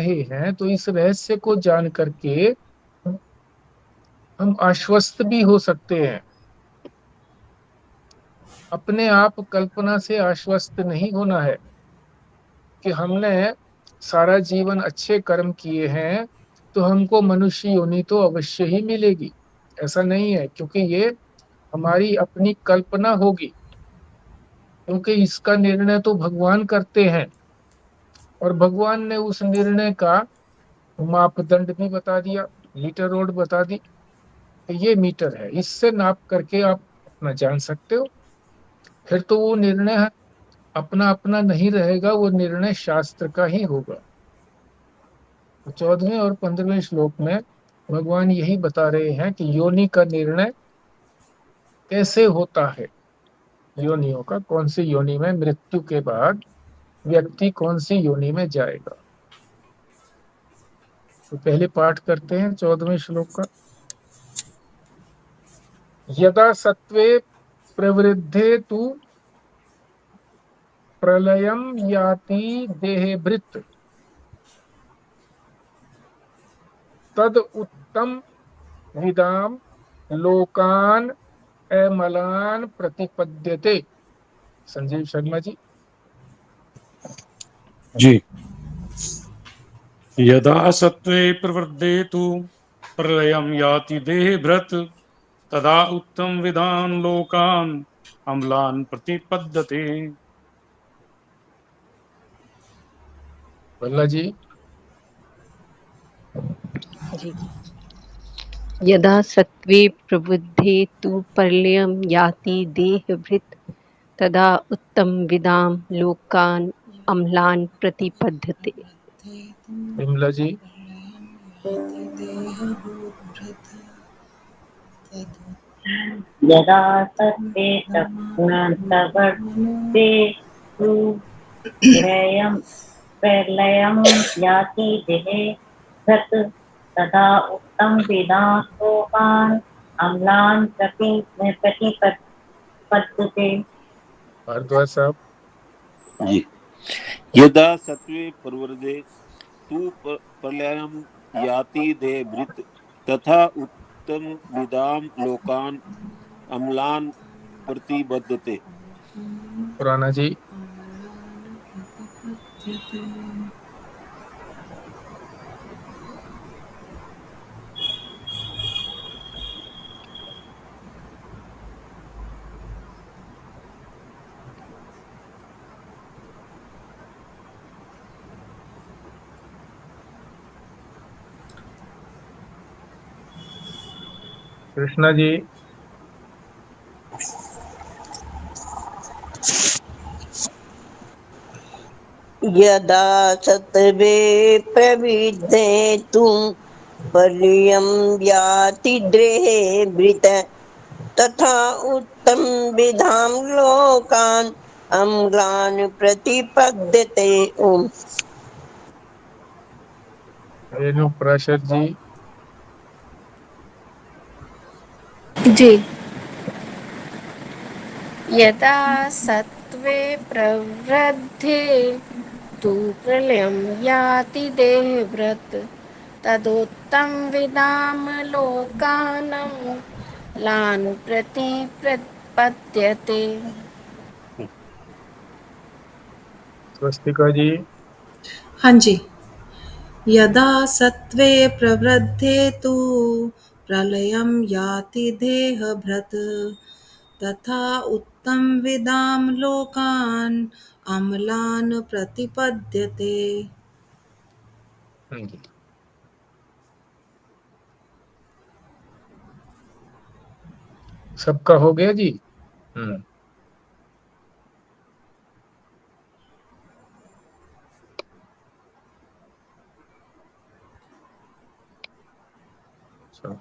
रहे हैं, तो इस रहस्य को जान करके हम आश्वस्त भी हो सकते हैं। अपने आप कल्पना से आश्वस्त नहीं होना है कि हमने सारा जीवन अच्छे कर्म किए हैं तो हमको मनुष्य योनि तो अवश्य ही मिलेगी। ऐसा नहीं है, क्योंकि ये हमारी अपनी कल्पना होगी, क्योंकि इसका निर्णय तो भगवान करते हैं। और भगवान ने उस निर्णय का मापदंड भी बता दिया, मीटर रोड बता दी कि ये मीटर है, इससे नाप करके आप अपना जान सकते हो। फिर तो वो निर्णय अपना अपना नहीं रहेगा, वो निर्णय शास्त्र का ही होगा। तो 14वें और 15वें श्लोक में भगवान यही बता रहे हैं कि योनि का निर्णय कैसे होता है, योनियों का, कौन सी योनि में मृत्यु के बाद व्यक्ति कौन सी योनि में जाएगा। तो पहले पाठ करते हैं 14वें श्लोक का। यदा सत्वे प्रवृद्धे तु प्रलयम याति देहभृत तद उत्तम विदाम लोकान अमलान प्रतिपद्यते। संजीव शर्मा जी। जी। यदा सत्त्वे प्रवृद्धे तु प्रलयं याति देहभृत् तदा उत्तम विधान लोकान अम्लान प्रतिपद्यते। भल्ला जी। जी। यदा सत्त्वे प्रवृद्धे तु प्रलयं याति देहभृत् तदा उत्तमविदां लोकान् अम्लान् प्रतिपद्यते। विमला जी। यदा सत्ते प्रवर्ते तु प्रलयं याति देहभृत् तदा उत्तमविदां लोकान् अम्लान् प्रतिपद्यते। भारद्वाज साहब। जी। यदा सत्त्वे प्रवृद्धे तु प्रलयं याति देहभृत् तथा उत्तम विदाम लोकान अम्लान प्रतिबद्धते। पुराना जी। कृष्णा जी। यदा सत्त्वे प्रवृद्धे तु प्रलयं याति देहभृत् तथा उत्तमविदां लोकान् अम्लान् प्रतिपद्यते। ओम। रेणु प्राशर जी। जी। यदा सत्त्वे प्रवृद्धे तु प्रलयं याति देहभृत् तदोत्तमविदां लोकानम्लान् प्रतिपद्यते। स्वस्तिका जी। हाँ जी। यदा सत्त्वे प्रवृद्धे तु प्रलयं याति देहभृत् तथा उत्तमविदां लोकान् अम्लान् प्रतिपद्यते। सबका हो गया जी।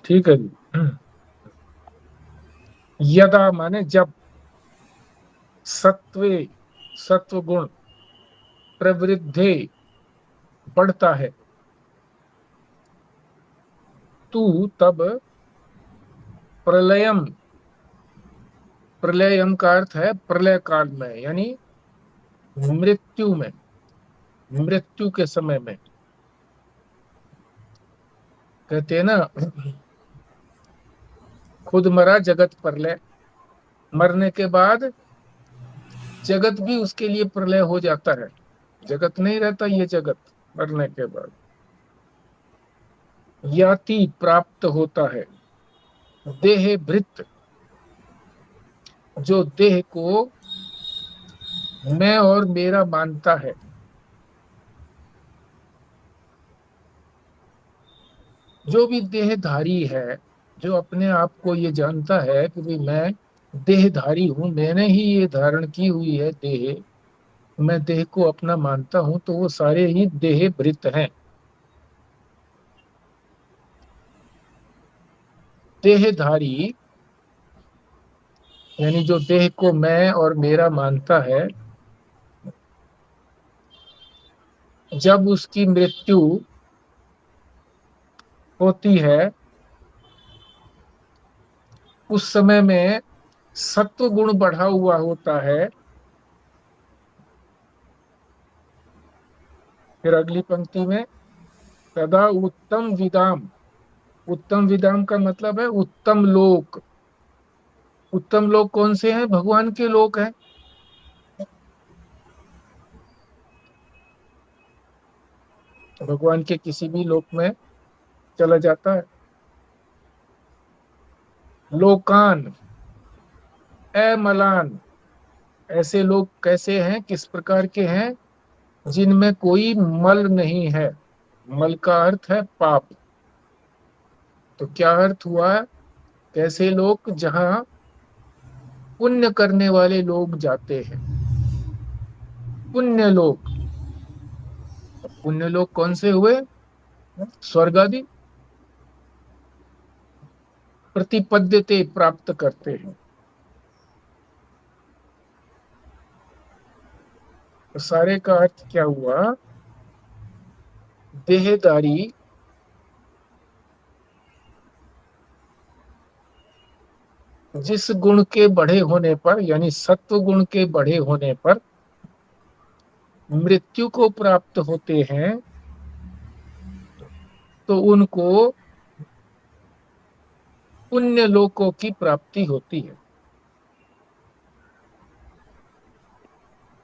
ठीक है जी। यदा माने जब, सत्वे सत्व गुण, प्रवृद्धे बढ़ता है, तू तब, प्रलयम, प्रलयम का अर्थ है प्रलय काल में, यानी मृत्यु में, मृत्यु के समय में, कहते हैं ना, खुद मरा जगत प्रलय, मरने के बाद जगत भी उसके लिए प्रलय हो जाता है, जगत नहीं रहता ये जगत मरने के बाद। याति प्राप्त होता है, देह भृत, जो देह को मैं और मेरा मानता है, जो भी देहधारी है, जो अपने आप को ये जानता है कि भाई मैं देहधारी हूं, मैंने ही ये धारण की हुई है देह, मैं देह को अपना मानता हूं, तो वो सारे ही देह भृत हैं। देहधारी यानी जो देह को मैं और मेरा मानता है, जब उसकी मृत्यु होती है उस समय में सत्व गुण बढ़ा हुआ होता है। फिर अगली पंक्ति में तदा उत्तम विदाम, उत्तम विदाम का मतलब है उत्तम लोक। उत्तम लोक कौन से हैं? भगवान के लोक हैं। भगवान के किसी भी लोक में चला जाता है। लोकान, अमलान, ऐसे लोग कैसे हैं, किस प्रकार के हैं? जिनमें कोई मल नहीं है। मल का अर्थ है पाप। तो क्या अर्थ हुआ? कैसे लोग? जहां पुण्य करने वाले लोग जाते हैं, पुण्य लोग। पुण्य लोग कौन से हुए? स्वर्ग आदि। प्रतिपद्यते, प्राप्त करते हैं। तो सारे का अर्थ क्या हुआ? देहदारी जिस गुण के बढ़े होने पर, यानी सत्व गुण के बढ़े होने पर मृत्यु को प्राप्त होते हैं, तो उनको पुण्य लोकों की प्राप्ति होती है।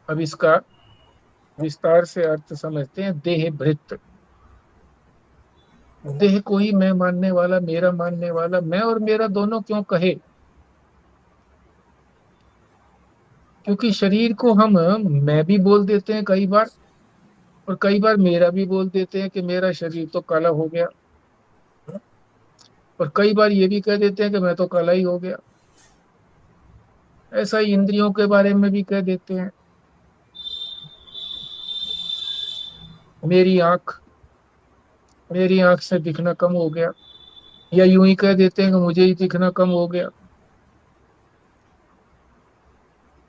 अब इसका विस्तार से अर्थ समझते हैं। देह भृत, देह को ही मैं मानने वाला, मेरा मानने वाला, मैं और मेरा दोनों क्यों कहे? क्योंकि शरीर को हम मैं भी बोल देते हैं कई बार, और कई बार मेरा भी बोल देते हैं कि मेरा शरीर तो काला हो गया, और कई बार ये भी कह देते हैं कि मैं तो काला ही हो गया। ऐसा ही इंद्रियों के बारे में भी कह देते हैं। मेरी आंख, मेरी आंख से दिखना कम हो गया, या यूं ही कह देते हैं कि मुझे ही दिखना कम हो गया।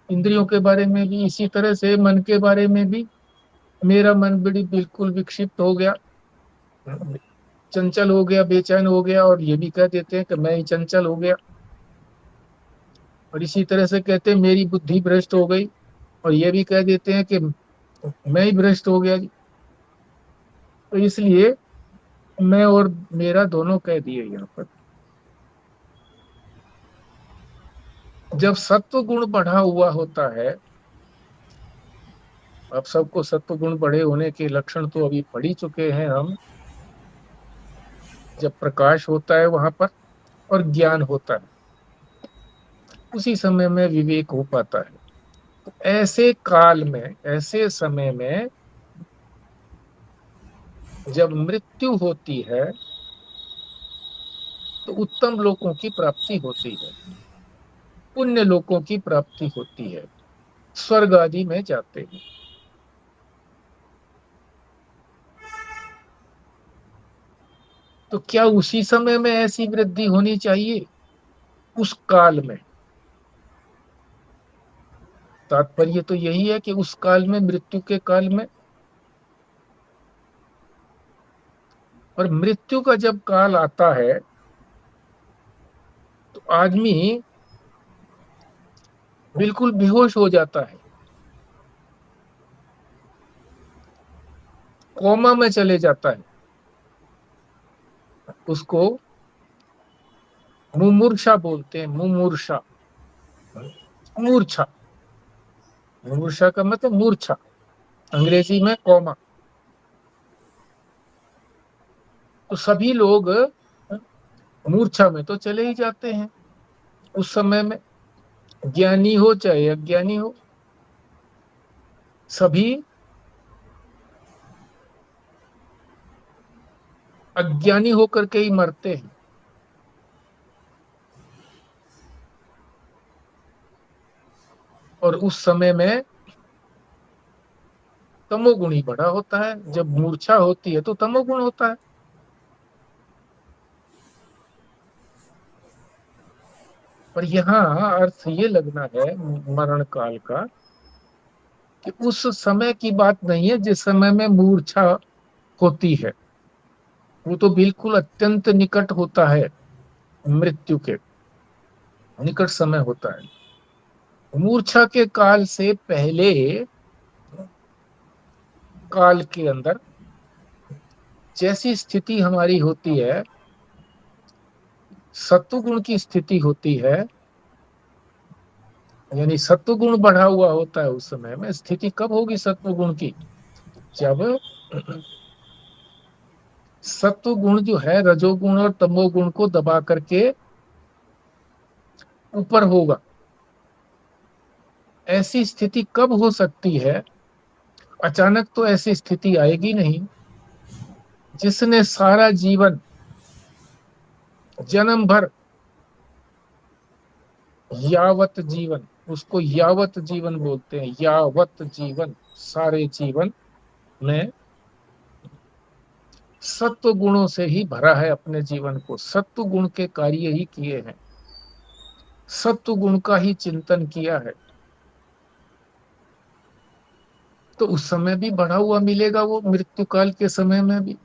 इंद्रियों के बारे में भी इसी तरह से, मन के बारे में भी, मेरा मन बड़ी बिल्कुल विक्षिप्त हो गया, चंचल हो गया, बेचैन हो गया, और ये भी कह देते हैं कि मैं ही चंचल हो गया। और इसी तरह से कहते हैं मेरी बुद्धि भ्रष्ट हो गई, और ये भी कह देते हैं कि मैं ही भ्रष्ट हो गया जी। तो इसलिए मैं और मेरा दोनों कह दिए यहाँ पर। जब सत्व गुण बढ़ा हुआ होता है, अब सबको सत्व गुण बढ़े होने के लक्षण तो अभी पढ़ ही चुके हैं हम। जब प्रकाश होता है वहां पर और ज्ञान होता है, उसी समय में विवेक हो पाता है। तो ऐसे काल में, ऐसे समय में जब मृत्यु होती है तो उत्तम लोकों की प्राप्ति होती है, पुण्य लोकों की प्राप्ति होती है, स्वर्ग आदि में जाते हैं। तो क्या उसी समय में ऐसी वृद्धि होनी चाहिए? उस काल में। तात्पर्य तो यही है कि उस काल में, मृत्यु के काल में। और मृत्यु का जब काल आता है तो आदमी बिल्कुल बेहोश हो जाता है, कोमा में चले जाता है। उसको मुमूर्षा बोलते हैं। मुमूर्षा, मूर्छा। मुमूर्षा का मतलब मूर्छा, अंग्रेजी में कॉमा। तो सभी लोग मूर्छा में तो चले ही जाते हैं उस समय में, ज्ञानी हो चाहे अज्ञानी हो, सभी अज्ञानी होकर के ही मरते हैं। और उस समय में तमोगुण ही बड़ा होता है। जब मूर्छा होती है तो तमोगुण होता है। पर यहाँ अर्थ ये लगना है मरण काल का कि उस समय की बात नहीं है जिस समय में मूर्छा होती है। वो तो बिल्कुल अत्यंत निकट होता है, मृत्यु के निकट समय होता है। मूर्छा के काल से पहले काल के अंदर जैसी स्थिति हमारी होती है, सत्वगुण की स्थिति होती है, यानी सत्वगुण बढ़ा हुआ होता है। उस समय में स्थिति कब होगी सत्वगुण की? जब सत्वगुण जो है रजोगुण और तमोगुण को दबा करके ऊपर होगा। ऐसी स्थिति कब हो सकती है? अचानक तो ऐसी स्थिति आएगी नहीं। जिसने सारा जीवन, जन्म भर, यावत जीवन, उसको यावत जीवन बोलते हैं। यावत जीवन, सारे जीवन में सत्व गुणों से ही भरा है। अपने जीवन को सत्व गुण के कार्य ही किए हैं, सत्व गुण का ही चिंतन किया है। तो उस समय भी बढ़ा हुआ मिलेगा वो, मृत्यु काल के समय में भी।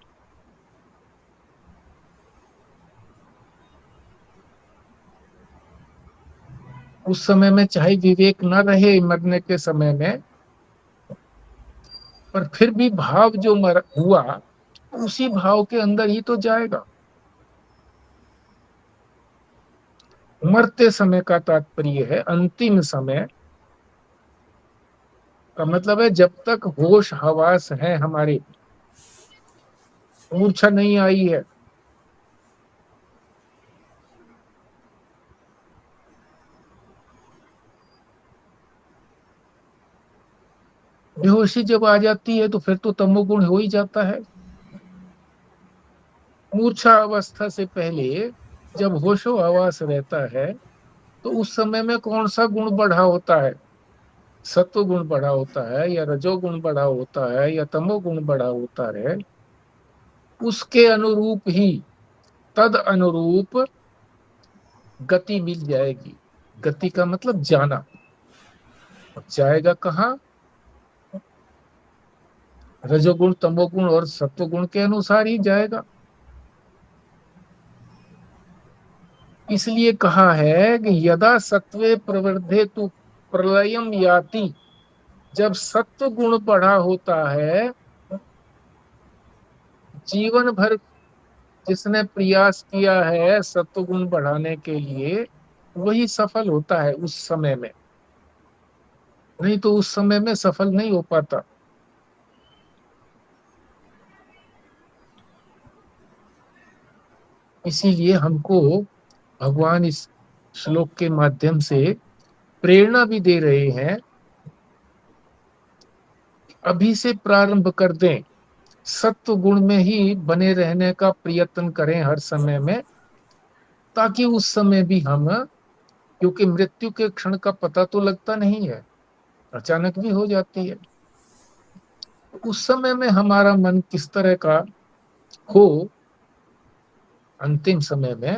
उस समय में चाहे विवेक न रहे मरने के समय में, पर फिर भी भाव जो हुआ उसी भाव के अंदर ही तो जाएगा। मरते समय का तात्पर्य है अंतिम समय का मतलब है जब तक होश हवास है हमारे, मूर्छा नहीं आई है, बेहोशी जब आ जाती है तो फिर तो तमोगुण हो ही जाता है। मूर्छा अवस्था से पहले जब होशो हवास रहता है तो उस समय में कौन सा गुण बढ़ा होता है? सत्व गुण बढ़ा होता है या रजोगुण बढ़ा होता है या तमोगुण बढ़ा होता है? उसके अनुरूप ही, तद अनुरूप गति मिल जाएगी। गति का मतलब जाना। जाएगा कहाँ? रजोगुण तमोगुण और सत्वगुण के अनुसार ही जाएगा। इसलिए कहा है कि यदा सत्वे प्रवृद्धे तु प्रलयम याति। जब सत्व गुण बढ़ा होता है, जीवन भर जिसने प्रयास किया है सत्व गुण बढ़ाने के लिए, वही सफल होता है उस समय में। नहीं तो उस समय में सफल नहीं हो पाता। इसीलिए हमको भगवान इस श्लोक के माध्यम से प्रेरणा भी दे रहे हैं, अभी से प्रारंभ कर दें, सत्व गुण में ही बने रहने का प्रयत्न करें हर समय में, ताकि उस समय भी हम, क्योंकि मृत्यु के क्षण का पता तो लगता नहीं है, अचानक भी हो जाती है। उस समय में हमारा मन किस तरह का हो अंतिम समय में,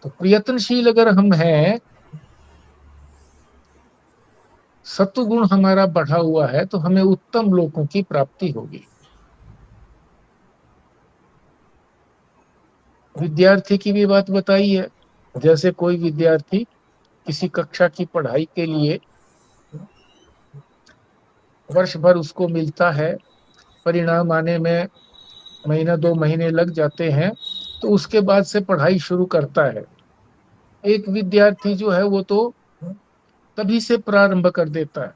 तो प्रयत्नशील अगर हम हैं, सत्व गुण हमारा बढ़ा हुआ है, तो हमें उत्तम लोकों की प्राप्ति होगी। विद्यार्थी की भी बात बताई है। जैसे कोई विद्यार्थी किसी कक्षा की पढ़ाई के लिए वर्ष भर उसको मिलता है, परिणाम आने में महीना 2 महीने लग जाते हैं, तो उसके बाद से पढ़ाई शुरू करता है। एक विद्यार्थी जो है वो तो तभी से प्रारंभ कर देता है।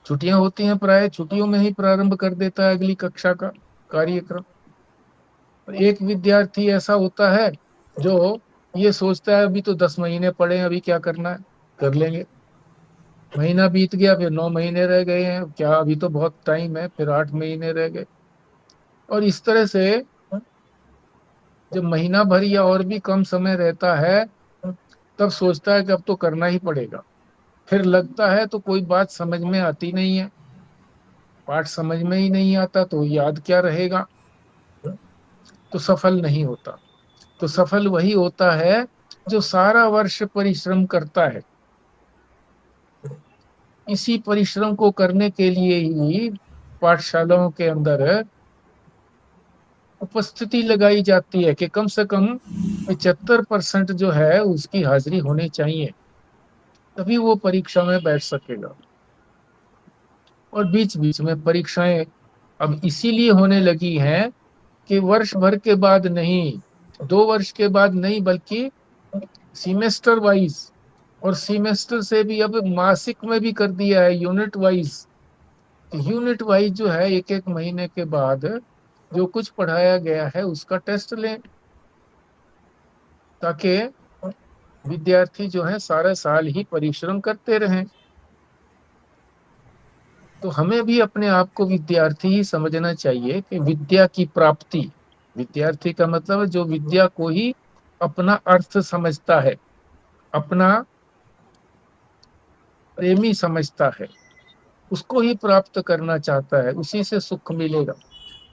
छुट्टियां होती हैं, प्राय छुट्टियों में ही प्रारंभ कर देता है अगली कक्षा का कार्यक्रम। एक विद्यार्थी ऐसा होता है जो ये सोचता है अभी तो 10 महीने पड़े हैं, अभी क्या करना है, कर लेंगे। महीना बीत गया, फिर 9 महीने रह गए हैं, क्या अभी तो बहुत टाइम है, फिर 8 महीने रह गए। और इस तरह से जब महीना भर या और भी कम समय रहता है, तब सोचता है कि अब तो करना ही पड़ेगा। फिर लगता है तो कोई बात समझ में आती नहीं है, पाठ समझ में ही नहीं आता, तो याद क्या रहेगा, तो सफल नहीं होता। तो सफल वही होता है जो सारा वर्ष परिश्रम करता है। इसी परिश्रम को करने के लिए ही पाठशालाओं के अंदर उपस्थिति लगाई जाती है कि कम से कम 75% जो है उसकी हाजिरी होनी चाहिए, तभी वो परीक्षा में बैठ सकेगा। और बीच बीच में परीक्षाएं अब इसीलिए होने लगी हैं कि वर्ष भर के बाद नहीं, 2 वर्ष के बाद नहीं, बल्कि सीमेस्टर वाइज, और सीमेस्टर से भी अब मासिक में भी कर दिया है, यूनिट वाइज। यूनिट वाइज जो है, एक एक महीने के बाद जो कुछ पढ़ाया गया है उसका टेस्ट लें, ताकि विद्यार्थी जो है सारा साल ही परिश्रम करते रहें। तो हमें भी अपने आप को विद्यार्थी ही समझना चाहिए कि विद्या की प्राप्ति, विद्यार्थी का मतलब है जो विद्या को ही अपना अर्थ समझता है, अपना प्रेमी समझता है, उसको ही प्राप्त करना चाहता है, उसी से सुख मिलेगा।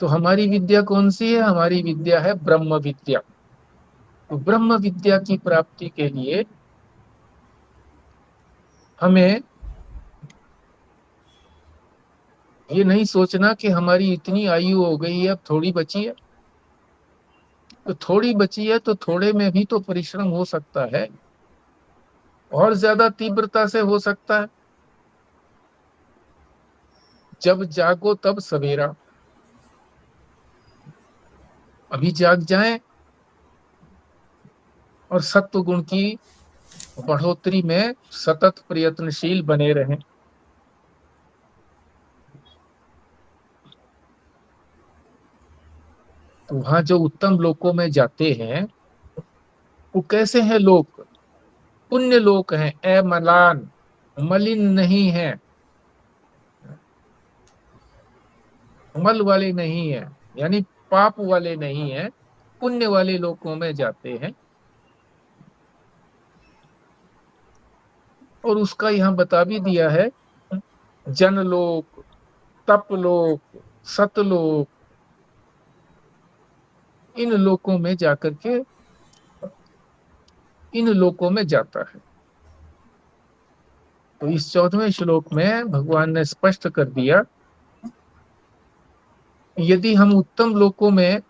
तो हमारी विद्या कौन सी है? हमारी विद्या है ब्रह्म विद्या। तो ब्रह्म विद्या की प्राप्ति के लिए हमें ये नहीं सोचना कि हमारी इतनी आयु हो गई है, अब थोड़ी बची है। तो थोड़ी बची है तो थोड़े में भी तो परिश्रम हो सकता है, और ज्यादा तीव्रता से हो सकता है। जब जागो तब सवेरा, अभी जाग जाएं और सत्व गुण की बढ़ोतरी में सतत प्रयत्नशील बने रहें। तो वहां जो उत्तम लोकों में जाते हैं वो कैसे हैं लोक? पुण्य लोक हैं, अमलान, मलिन नहीं है, मल वाले नहीं है, यानी पाप वाले नहीं है, पुण्य वाले लोकों में जाते हैं। और उसका यहाँ बता भी दिया है, जनलोक, तपलोक, सतलोक, इन लोकों में जाकर के इन लोकों में जाता है। तो इस 14वें श्लोक में भगवान ने स्पष्ट कर दिया, यदि हम उत्तम लोकों में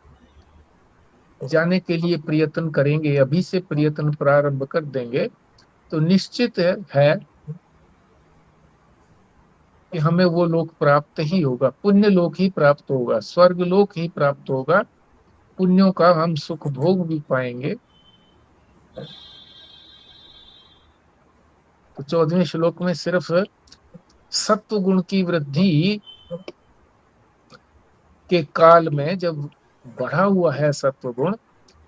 जाने के लिए प्रयत्न करेंगे, अभी से प्रयत्न प्रारंभ कर देंगे, तो निश्चित है कि हमें वो लोक प्राप्त ही होगा, पुण्य लोक ही प्राप्त होगा, स्वर्ग लोक ही प्राप्त होगा, पुण्यों का हम सुख भोग भी पाएंगे। तो 14वें श्लोक में सिर्फ सत्व गुण की वृद्धि के काल में, जब बढ़ा हुआ है सत्व गुण,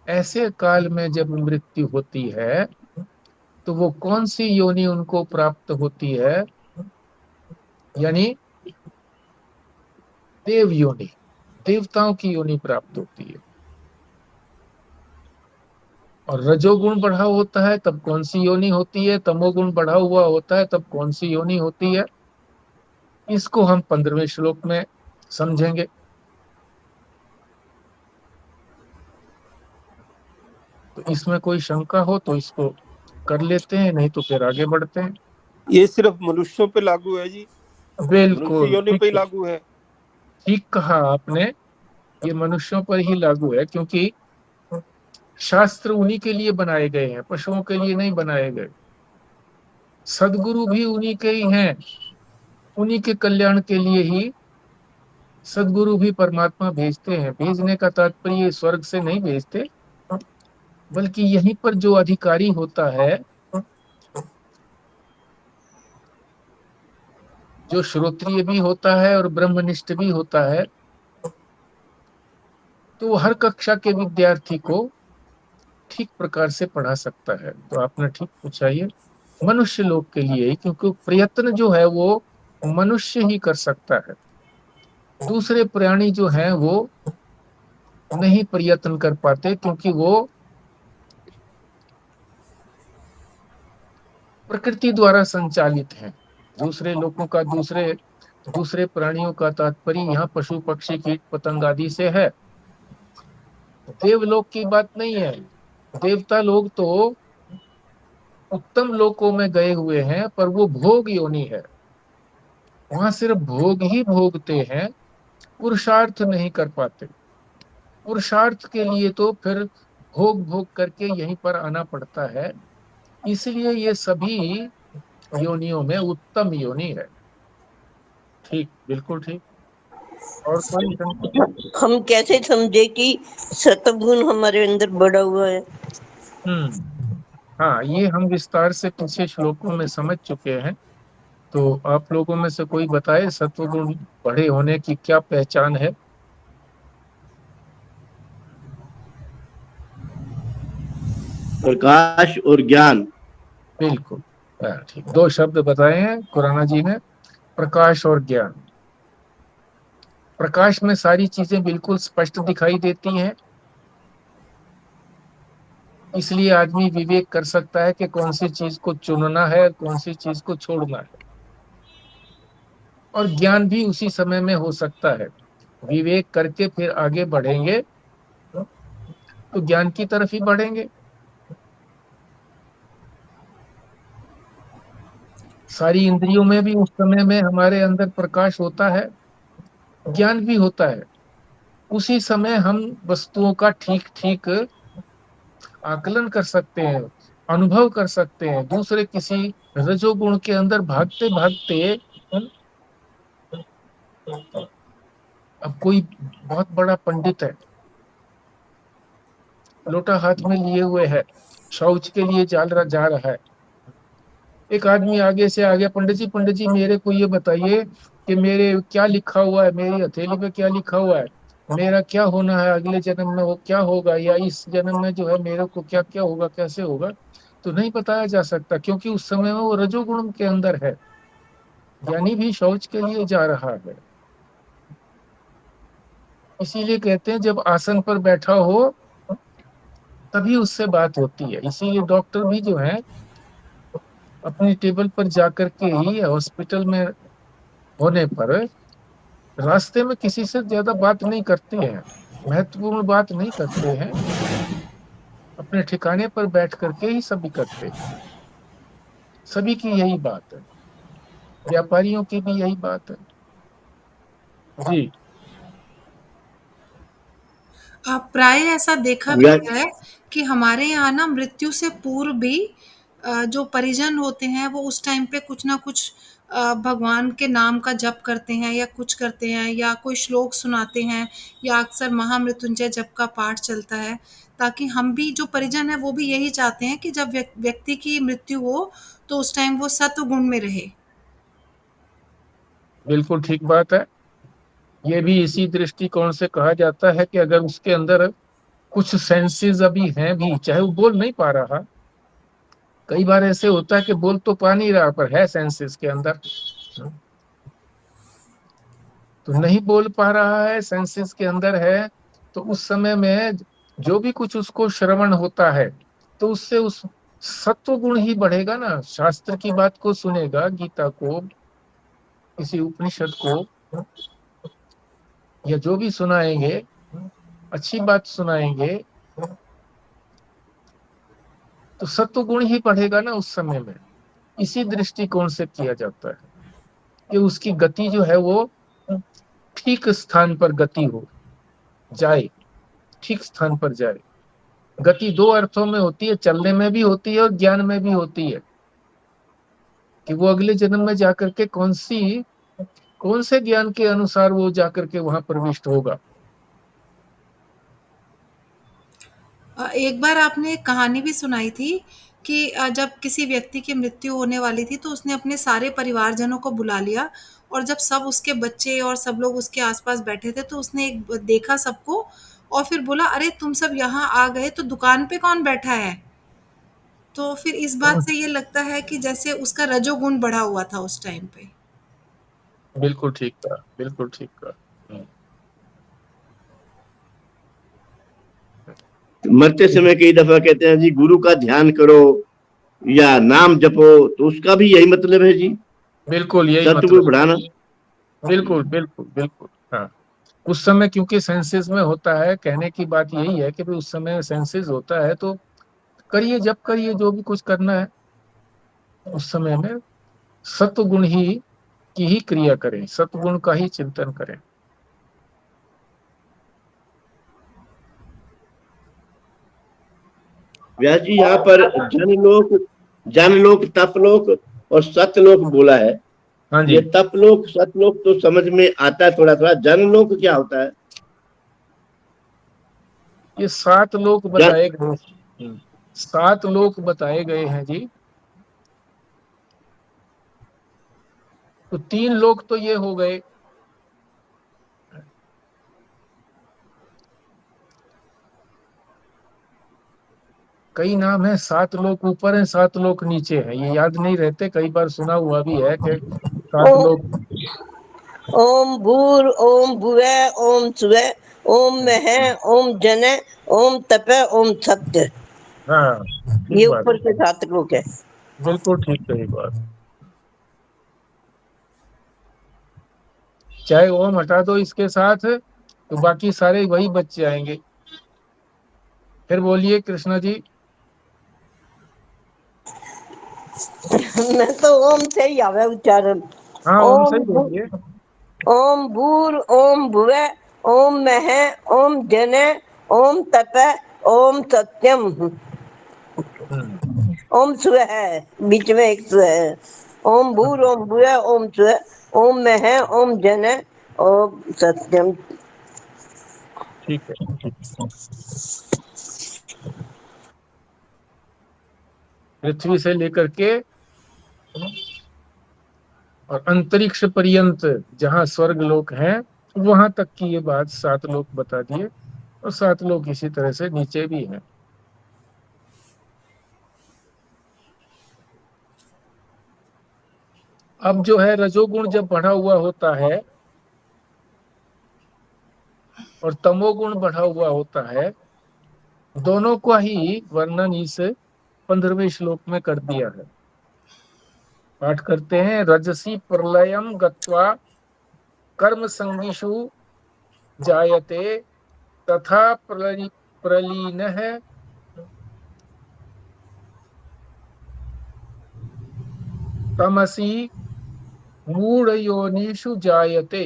ऐसे काल में जब मृत्यु होती है तो वो कौन सी योनि उनको प्राप्त होती है, यानी देव योनि, देवताओं की योनि प्राप्त होती है। और रजोगुण बढ़ा होता है तब कौन सी योनि होती है, तमोगुण बढ़ा हुआ होता है तब कौन सी योनि होती है, इसको हम 15वें श्लोक में समझेंगे। तो इसमें कोई शंका हो तो इसको कर लेते हैं, नहीं तो फिर आगे बढ़ते हैं। ये सिर्फ मनुष्यों पे लागू है जी? बिल्कुल मनुष्य योनि पे ही लागू है? ठीक कहा आपने, ये मनुष्यों पर ही लागू है, क्योंकि शास्त्र उन्हीं के लिए बनाए गए हैं, पशुओं के लिए नहीं बनाए गए। सदगुरु भी उन्हीं के ही हैं, उन्हीं के कल्याण के लिए ही सदगुरु भी परमात्मा भेजते हैं। भेजने का तात्पर्य स्वर्ग से नहीं भेजते, बल्कि यहीं पर जो अधिकारी होता है, जो श्रोत्रिय भी होता है और ब्रह्मनिष्ठ भी होता है, तो वो हर कक्षा के विद्यार्थी को ठीक प्रकार से पढ़ा सकता है। तो आपने ठीक पूछा, ये मनुष्य लोग के लिए ही, क्योंकि प्रयत्न जो है वो मनुष्य ही कर सकता है। दूसरे प्राणी जो हैं वो नहीं प्रयत्न कर पाते, क्योंकि वो प्रकृति द्वारा संचालित हैं। दूसरे लोगों का, दूसरे प्राणियों का तात्पर्य यहाँ पशु पक्षी कीट पतंग आदि से है। देवलोक की बात नहीं है। देवता लोग तो उत्तम लोकों में गए हुए हैं, पर वो भोग योनि है, वहां सिर्फ भोग ही भोगते हैं, पुरुषार्थ नहीं कर पाते। पुरुषार्थ के लिए तो फिर भोग भोग करके यहीं पर आना पड़ता है। इसलिए ये सभी योनियों में उत्तम योनि है। ठीक, बिल्कुल ठीक। और कोई शंका? हम कैसे समझे कि सतगुण हमारे अंदर बढ़ा हुआ है? हाँ, ये हम विस्तार से पीछे श्लोकों में समझ चुके हैं। तो आप लोगों में से कोई बताए सत्वगुण बढ़े होने की क्या पहचान है? प्रकाश और ज्ञान। बिल्कुल, ठीक। दो शब्द बताए हैं खुराना जी ने, प्रकाश और ज्ञान। प्रकाश में सारी चीजें बिल्कुल स्पष्ट दिखाई देती हैं, इसलिए आदमी विवेक कर सकता है कि कौन सी चीज को चुनना है, कौन सी चीज को छोड़ना है। और ज्ञान भी उसी समय में हो सकता है। विवेक करके फिर आगे बढ़ेंगे तो ज्ञान की तरफ ही बढ़ेंगे। सारी इंद्रियों में भी उस समय में हमारे अंदर प्रकाश होता है, ज्ञान भी होता है। उसी समय हम वस्तुओं का ठीक ठीक आकलन कर सकते हैं, अनुभव कर सकते हैं। दूसरे किसी रजोगुण के अंदर भागते भागते, अब कोई बहुत बड़ा पंडित है, लोटा हाथ में लिए हुए है, शौच के लिए जा रहा है। एक आदमी आगे से आ गया, पंडित जी मेरे को ये बताइए कि मेरे क्या लिखा हुआ है, मेरी हथेली पे क्या लिखा हुआ है, मेरा क्या होना है अगले जन्म में, वो क्या होगा, या इस जन्म में जो है मेरे को क्या क्या होगा, कैसे होगा, तो नहीं बताया जा सकता, क्योंकि उस समय में वो रजोगुण के अंदर है। ज्ञानी भी शौच के लिए जा रहा है। इसीलिए कहते हैं जब आसन पर बैठा हो तभी उससे बात होती है। इसीलिए डॉक्टर भी जो है अपनी टेबल पर जाकर के ही हॉस्पिटल में होने पर रास्ते में किसी से ज्यादा बात नहीं करते हैं, महत्वपूर्ण बात नहीं करते हैं, अपने ठिकाने पर बैठ करके ही सभी करते हैं। सभी की यही बात है, व्यापारियों की भी यही बात है। जी, प्राय ऐसा देखा गया है कि हमारे यहाँ ना मृत्यु से पूर्व भी जो परिजन होते हैं वो उस टाइम पे कुछ ना कुछ भगवान के नाम का जप करते हैं या कुछ करते हैं या कोई श्लोक सुनाते हैं या अक्सर महामृत्युंजय जप का पाठ चलता है, ताकि हम भी जो परिजन है वो भी यही चाहते हैं कि जब व्यक्ति की मृत्यु हो तो उस टाइम वो सत्वगुण में रहे। बिल्कुल ठीक बात है। ये भी इसी दृष्टिकोण से कहा जाता है कि अगर उसके अंदर कुछ सेंसेस अभी हैं भी, चाहे वो बोल नहीं पा रहा, कई बार ऐसे होता है कि बोल तो पा नहीं रहा पर है सेंसेस के अंदर, तो नहीं बोल पा रहा है, सेंसेस के अंदर है, तो उस समय में जो भी कुछ उसको श्रवण होता है तो उससे उस सत्व गुण ही बढ़ेगा ना। शास्त्र की बात को सुनेगा, गीता को, किसी उपनिषद को, या जो भी सुनाएंगे अच्छी बात सुनाएंगे तो सत्व गुण ही बढ़ेगा ना उस समय में। इसी दृष्टिकोण से किया जाता है कि उसकी गति जो है वो ठीक स्थान पर गति हो जाए, ठीक स्थान पर जाए। गति दो अर्थों में होती है, चलने में भी होती है और ज्ञान में भी होती है, कि वो अगले जन्म में जाकर के कौन सी कौन से ज्ञान के अनुसार वो जाकर के वहां प्रविष्ट होगा? एक बार आपने एक कहानी भी सुनाई थी कि जब किसी व्यक्ति की मृत्यु होने वाली थी तो उसने अपने सारे परिवारजनों को बुला लिया, और जब सब उसके बच्चे और सब लोग उसके आसपास बैठे थे तो उसने एक देखा सबको और फिर बोला, अरे तुम सब यहाँ आ गए तो दुकान पे कौन बैठा है? तो फिर इस बात से ये लगता है कि जैसे उसका रजोगुण बढ़ा हुआ था उस टाइम पे। बिल्कुल ठीक कहा, बिल्कुल ठीक कहा। मरते समय कई दफा कहते हैं जी गुरु का ध्यान करो या नाम जपो, तो उसका भी यही मतलब है जी, बिल्कुल यही सत्व मतलब। बढ़ाना। बिल्कुल बिल्कुल बिल्कुल। हाँ, उस समय क्योंकि सेंसेस में होता है, कहने की बात यही है कि भाई उस समय सेंसेस होता है तो करिए, जब करिए जो भी कुछ करना है उस समय में सत्व गुण ही की ही क्रिया करें, सत्व गुण का ही चिंतन करें। व्यास जी यहाँ पर जनलोक, तपलोक और सतलोक बोला है। हाँ जी, ये तपलोक सतलोक तो समझ में आता है थोड़ा थोड़ा, जनलोक क्या होता है? ये 7 लोक बताए गए, 7 लोक बताए गए हैं जी। तो 3 लोक तो ये हो गए, कई नाम है, 7 लोक ऊपर है 7 लोक नीचे है, ये याद नहीं रहते, कई बार सुना हुआ भी है कि 7 लोक। ओम भूर ओम भुवः ओम सुवः ओम महः ओम जनः ओम तपः ओम सत्य। हाँ, ये ठीक बात ऊपर है, के 7 लोग है। बिल्कुल ठीक कही बात। चाहे ओम हटा दो इसके साथ तो बाकी सारे वही बच जाएंगे। फिर बोलिए कृष्णा जी। मैं तो ओम से ही आवे उच्चारण। हाँ, ओम से ओम ही बोलिए। ओम भूर ओम भुवः ओम महः ओम जनः ओम तपः ओम सत्यम ओम सुवः है, बीच में एक सुवः है। ओम भूर ओम भुवः ओम सुवः ओम महः ओम जनः ओम सत्यम। ठीक है। पृथ्वी से लेकर के और अंतरिक्ष पर्यंत जहाँ स्वर्ग लोक हैं वहां तक की ये बात 7 लोक बता दिए, और 7 लोक इसी तरह से नीचे भी हैं। अब जो है रजोगुण जब बढ़ा हुआ होता है और तमोगुण बढ़ा हुआ होता है, दोनों का ही वर्णन इस 15वें श्लोक में कर दिया है। पाठ करते हैं। रजसी प्रलयम गत्वा कर्म संगिषु जायते तथा प्रलीनः तमसी मूढ़ योनिषु जायते।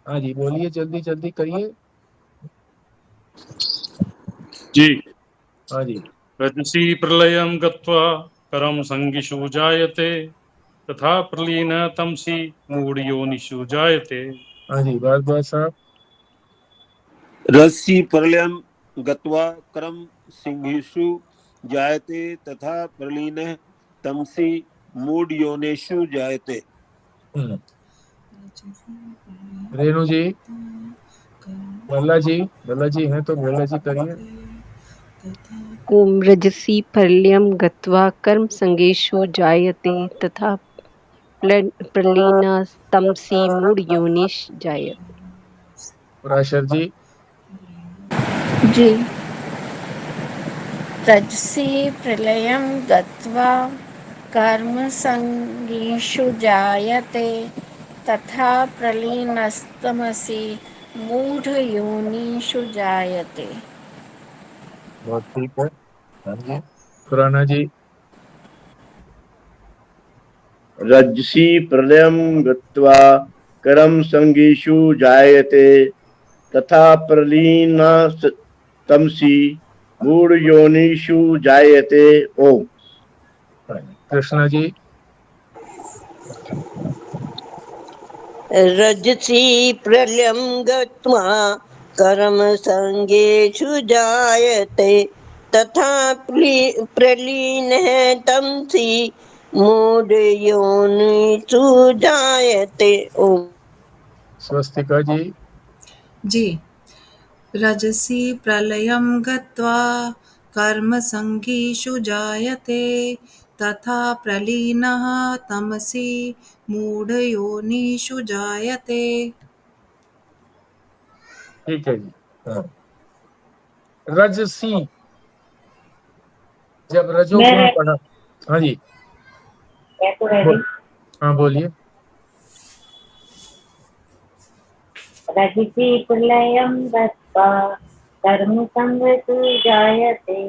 हाँ जी, बोलिए, जल्दी जल्दी करिए जी। हाँ जी। रजसी प्रलयं गत्वा करम संगिषु जायते तथा प्रलीन तमसी मूढ़योनिषु जायते। हाँ जी, बात साहब। रस्सी प्रलयम गत्वा करम सिंहिषु जायते तथा प्रलीनः तमसि मूढ़ योनिषु जायते। रेणु जी, भल्ला जी हैं तो भल्ला जी करिए। ओम रजसी प्रलयं गत्वा कर्म संगेषु जायते तथा प्रलीनस्तमसि मूढ़योनिष जायते। पराशर जी। जी। रजसी प्रलयं गत्वा कर्मसङ्गीषु जायते तथा प्रलीनस्तमसि मूढ़योनिषु जायते। बहुत ठीक है। हाँ जी, खुराना जी। रजसी प्रलयम गत्वा करम संगीषु जायते तथा प्रलीना तमसी मूढ़ योनिषु जायते। ओम। कृष्णा जी। रजसी प्रलयं गत्वा कर्मसङ्गेषु जायते तथा प्रलीनः तमसि मूढयोनिषु जायते। ओम। स्वस्तिका जी। जी। रजसी प्रलयं गत्वा कर्मसङ्गीषु जायते तथा प्रलीनः तमसि मूढयोनिषु जायते। ठीक है जी। हाँ। रजसी, जब रजोगुण मैं पढ़ा। हाँ जी, तो रेडी। हाँ बोलिए। रजसी प्रलयं गत्वा कर्मसङ्गसु जायते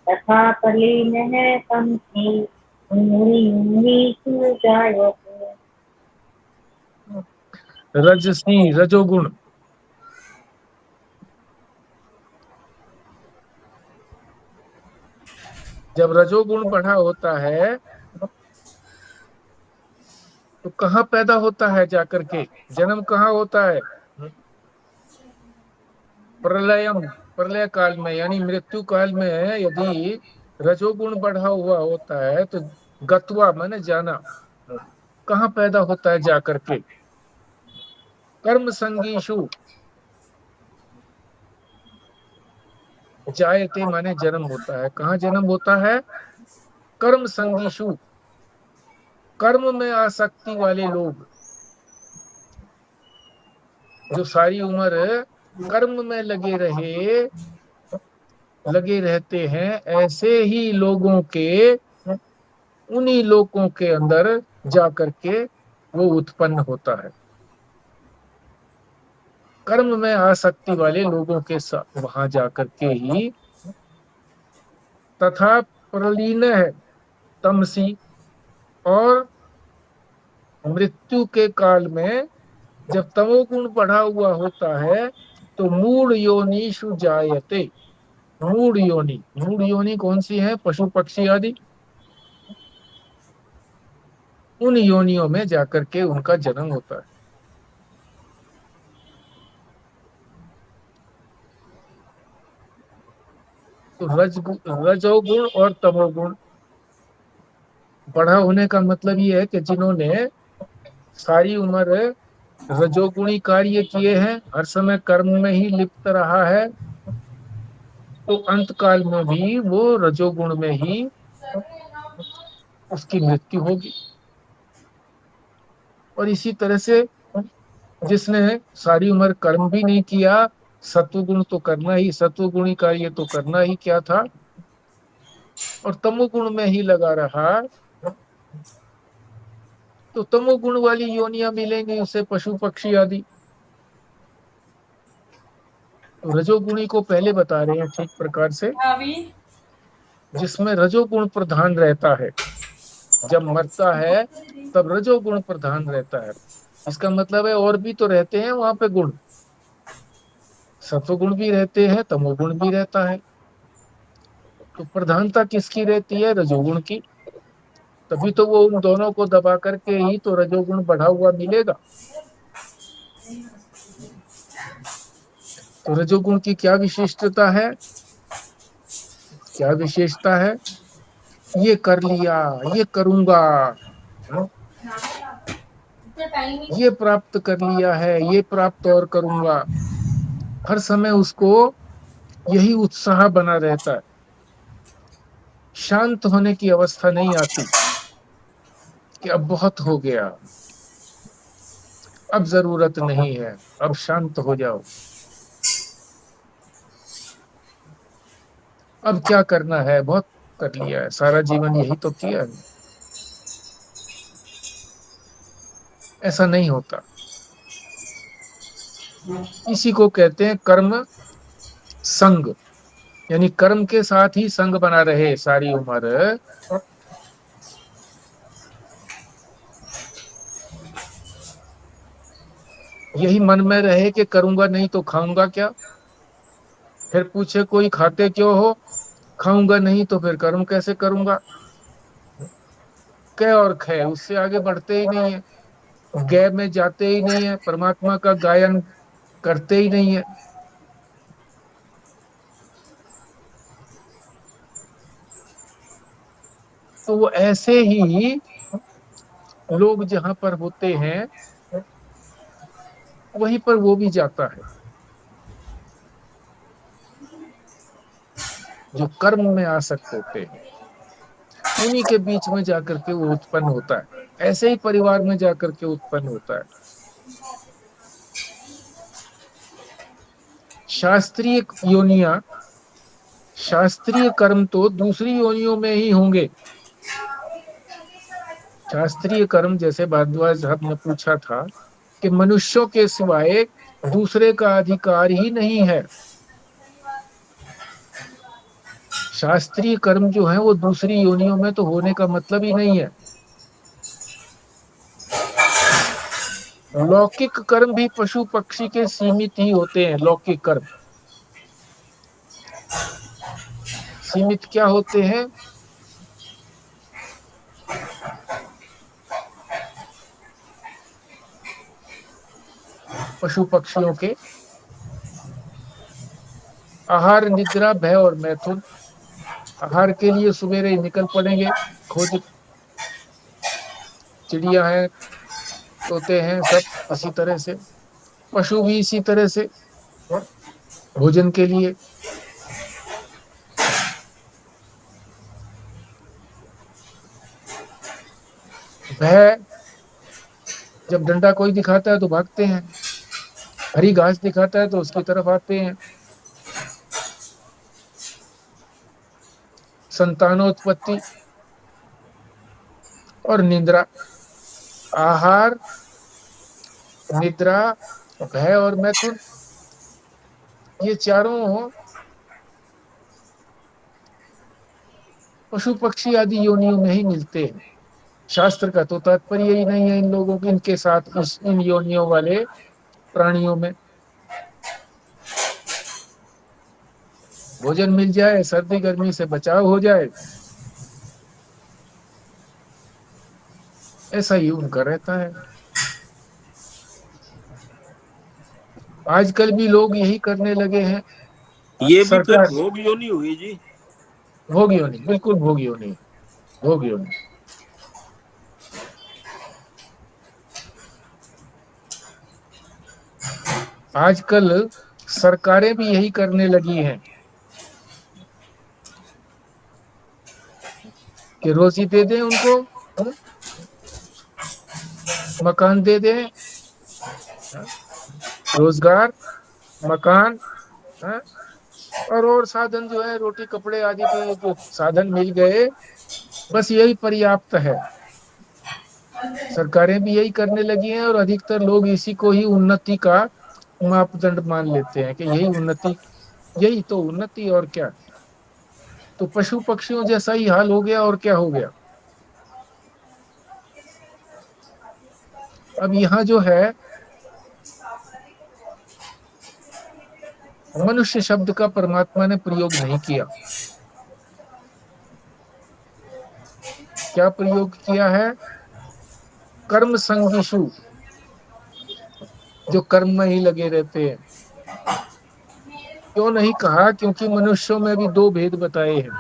तथा प्रलीनः तमसि मूढयोनिषु जायते। रजसी, रजोगुण। जब रजोगुण बढ़ा होता है तो कहाँ पैदा होता है जाकर के, जन्म कहाँ होता है? प्रलयम, प्रलय काल में, यानी मृत्यु काल में यदि रजोगुण बढ़ा हुआ होता है तो गत्वा माने जाना, कहाँ पैदा होता है जाकर के? कर्म संगीषु, जायते माने जन्म होता है। कहाँ जन्म होता है? कर्म संगीषु, कर्म में आसक्ति वाले लोग, जो सारी उम्र कर्म में लगे रहते हैं, ऐसे ही लोगों के, उन्हीं लोगों के अंदर जाकर के वो उत्पन्न होता है। कर्म में आसक्ति वाले लोगों के साथ वहां जाकर के ही। तथा प्रलीन है तमसी, और मृत्यु के काल में जब तमोगुण बढ़ा हुआ होता है तो मूढ़ योनिषु जायते। मूढ़ योनि, मूढ़ योनि कौन सी है? पशु पक्षी आदि, उन योनियों में जाकर के उनका जन्म होता है। तो रजोगुण और तमोगुण बढ़ा होने का मतलब ये है कि जिन्होंने सारी उम्र रजोगुणी कार्य किए हैं, हर समय कर्म में ही लिप्त रहा है, तो अंत काल में भी वो रजोगुण में ही उसकी मृत्यु होगी। और इसी तरह से जिसने सारी उम्र कर्म भी नहीं किया, सत्वगुण तो करना ही, सत्वगुणी कार्य तो करना ही क्या था, और तमोगुण में ही लगा रहा, तो तमोगुण वाली योनियां मिलेंगी उसे, पशु पक्षी आदि। तो रजोगुणी को पहले बता रहे हैं ठीक प्रकार से, जिसमें रजोगुण प्रधान रहता है। जब मरता है तब रजोगुण प्रधान रहता है। इसका मतलब है और भी तो रहते हैं वहां पे गुण, सत्वगुण भी रहते हैं, तमोगुण भी रहता है। तो प्रधानता किसकी रहती है? रजोगुण की। तभी तो वो उन दोनों को दबा करके ही तो रजोगुण बढ़ा हुआ मिलेगा। तो रजोगुण की क्या विशिष्टता है? क्या विशेषता है? ये कर लिया, ये करूंगा, ये प्राप्त कर लिया है, ये प्राप्त और करूंगा, हर समय उसको यही उत्साह बना रहता है। शांत होने की अवस्था नहीं आती कि अब बहुत हो गया, अब जरूरत नहीं है, अब शांत हो जाओ, अब क्या करना है, बहुत कर लिया है, सारा जीवन यही तो किया है। ऐसा नहीं होता। इसी को कहते हैं कर्म संग, यानी कर्म के साथ ही संग बना रहे सारी उम्र। यही मन में रहे कि करूंगा नहीं तो खाऊंगा क्या। फिर पूछे कोई खाते क्यों हो? खाऊंगा नहीं तो फिर कर्म कैसे करूंगा। कै और खे, उससे आगे बढ़ते ही नहीं है। गए में जाते ही नहीं है, परमात्मा का गायन करते ही नहीं है। तो वो ऐसे ही लोग जहां पर होते हैं वहीं पर वो भी जाता है, जो कर्म में आसक्त होते हैं उन्हीं के बीच में जाकर के वो उत्पन्न होता है, ऐसे ही परिवार में जाकर के उत्पन्न होता है। शास्त्रीय योनियां, शास्त्रीय कर्म तो दूसरी योनियों में ही होंगे। शास्त्रीय कर्म, जैसे भारद्वाज साहब ने पूछा था कि मनुष्यों के सिवाय दूसरे का अधिकार ही नहीं है। शास्त्रीय कर्म जो है वो दूसरी योनियों में तो होने का मतलब ही नहीं है। लौकिक कर्म भी पशु पक्षी के सीमित ही होते हैं। लौकिक कर्म सीमित क्या होते हैं? पशु पक्षियों के आहार, निद्रा, भय और मैथुन। आहार के लिए सवेरे ही निकल पड़ेंगे, खोज, चिड़िया हैं, तोते हैं, सब इसी तरह से, पशु भी इसी तरह से भोजन के लिए। भय, जब डंडा कोई दिखाता है तो भागते हैं, हरी घास दिखाता है तो उसकी तरफ आते हैं। संतानोत्पत्ति और निद्रा। आहार, निद्रा, भय और मैथुन, ये चारों पशु पक्षी आदि योनियों में ही मिलते हैं। शास्त्र का तो तात्पर्य ही नहीं है इन लोगों के, इनके साथ इन योनियों वाले प्राणियों में। भोजन मिल जाए, सर्दी गर्मी से बचाव हो जाए, ऐसा ही उनका रहता है। आजकल भी लोग यही करने लगे हैं। ये भी तो सरकार, एक भोग योनि हुई जी। भोग योनि, बिल्कुल भोग योनि, भोग योनि। आजकल सरकारें भी यही करने लगी हैं कि रोजी दे दें उनको, मकान दे दें, रोजगार, मकान, और साधन जो है रोटी कपड़े आदि के जो साधन मिल गए, बस यही पर्याप्त है। सरकारें भी यही करने लगी हैं और अधिकतर लोग इसी को ही उन्नति का मापदंड मान लेते हैं कि यही उन्नति, यही तो उन्नति और क्या। तो पशु पक्षियों जैसा ही हाल हो गया, और क्या हो गया। अब यहाँ जो है मनुष्य शब्द का परमात्मा ने प्रयोग नहीं किया। क्या प्रयोग किया है? कर्म संगिषु, जो कर्म में ही लगे रहते हैं। क्यों नहीं कहा? क्योंकि मनुष्यों में भी दो भेद बताए हैं।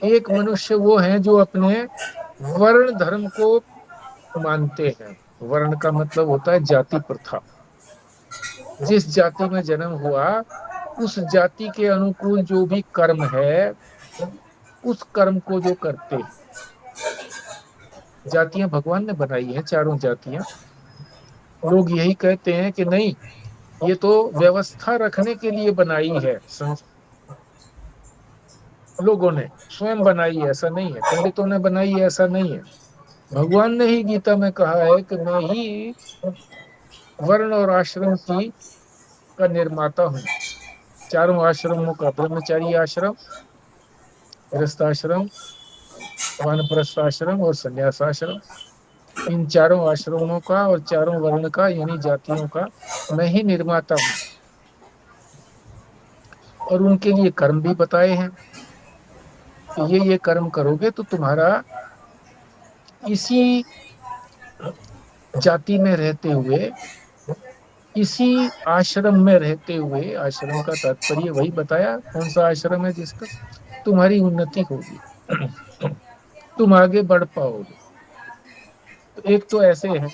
एक मनुष्य वो हैं जो अपने वर्ण धर्म को मानते हैं। वर्ण का मतलब होता है जाति प्रथा। जिस जाति में जन्म हुआ उस जाति के अनुकूल जो भी कर्म है, उस कर्म को जो करते हैं। जातियां भगवान ने बनाई है, चारों जातियां। लोग यही कहते हैं कि नहीं, ये तो व्यवस्था रखने के लिए बनाई है, लोगों ने स्वयं बनाई है, ऐसा नहीं है। पंडितों ने बनाई है, ऐसा नहीं है। भगवान ने ही गीता में कहा है कि मैं ही वर्ण और आश्रम की का निर्माता हूँ। चारों आश्रमों का, ब्रह्मचारी आश्रम, गृहस्थाश्रम, वानप्रस्थ आश्रम और संन्यास आश्रम, इन चारों आश्रमों का और चारों वर्ण का यानी जातियों का मैं ही निर्माता हूँ। और उनके लिए कर्म भी बताए हैं कि ये कर्म करोगे तो तुम्हारा इसी जाति में रहते हुए, इसी आश्रम में रहते हुए, आश्रम का तात्पर्य वही बताया कौन सा आश्रम है जिसका तुम्हारी उन्नति होगी, तुम आगे बढ़ पाओगे। तो एक तो ऐसे हैं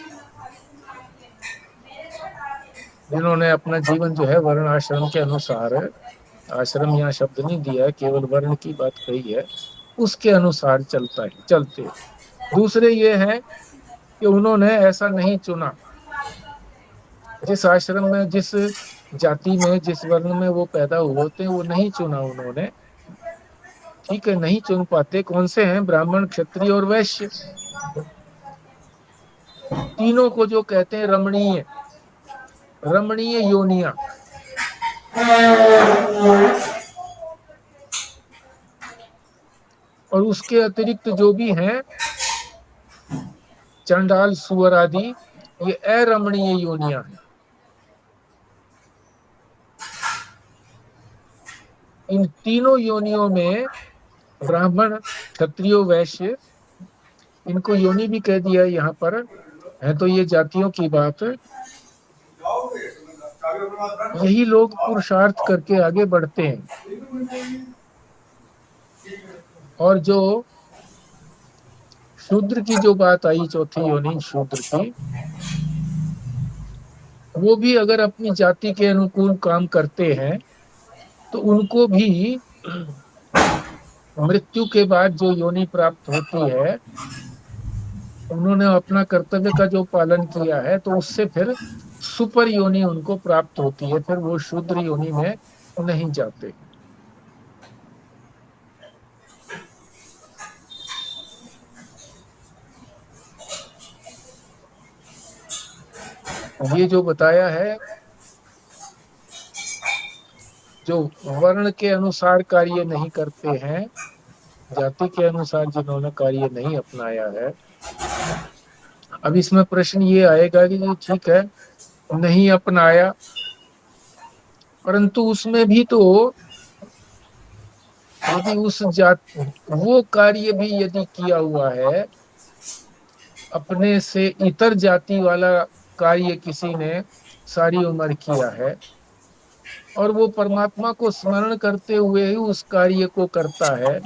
जिन्होंने अपना जीवन जो है वर्ण आश्रम के अनुसार, आश्रम यहाँ शब्द नहीं दिया है, केवल वर्ण की बात कही है, उसके अनुसार चलते। दूसरे ये है कि उन्होंने ऐसा नहीं चुना, जिस आश्रम में, जिस जाति में, जिस वर्ण में वो पैदा हुए होते हैं, वो नहीं चुना उन्होंने। ठीक है, नहीं चुन पाते। कौन से हैं? ब्राह्मण, क्षत्रिय और वैश्य, तीनों को जो कहते हैं रमणीय, रमणीय योनिया। और उसके अतिरिक्त जो भी हैं, चंडाल, सुअर आदि, ये अरमणीय योनिया है। इन तीनों योनियों में ब्राह्मण, क्षत्रिय, वैश्य, इनको योनि भी कह दिया यहाँ पर है, तो ये जातियों की बात। यही लोग पुरुषार्थ करके आगे बढ़ते हैं। और जो शूद्र की जो बात आई, चौथी योनि शूद्र की, वो भी अगर अपनी जाति के अनुकूल काम करते हैं तो उनको भी मृत्यु के बाद जो योनि प्राप्त होती है, उन्होंने अपना कर्तव्य का जो पालन किया है, तो उससे फिर सुपर योनि उनको प्राप्त होती है, फिर वो शूद्र योनि में नहीं जाते। ये जो बताया है, जो वर्ण के अनुसार कार्य नहीं करते हैं, जाति के अनुसार जिन्होंने कार्य नहीं अपनाया है, अब इसमें प्रश्न ये आएगा कि जी ठीक है, नहीं अपनाया, परंतु उसमें भी तो यदि उस वो कार्य भी यदि किया हुआ है, अपने से इतर जाति वाला कार्य किसी ने सारी उम्र किया है, और वो परमात्मा को स्मरण करते हुए ही उस कार्य को करता है,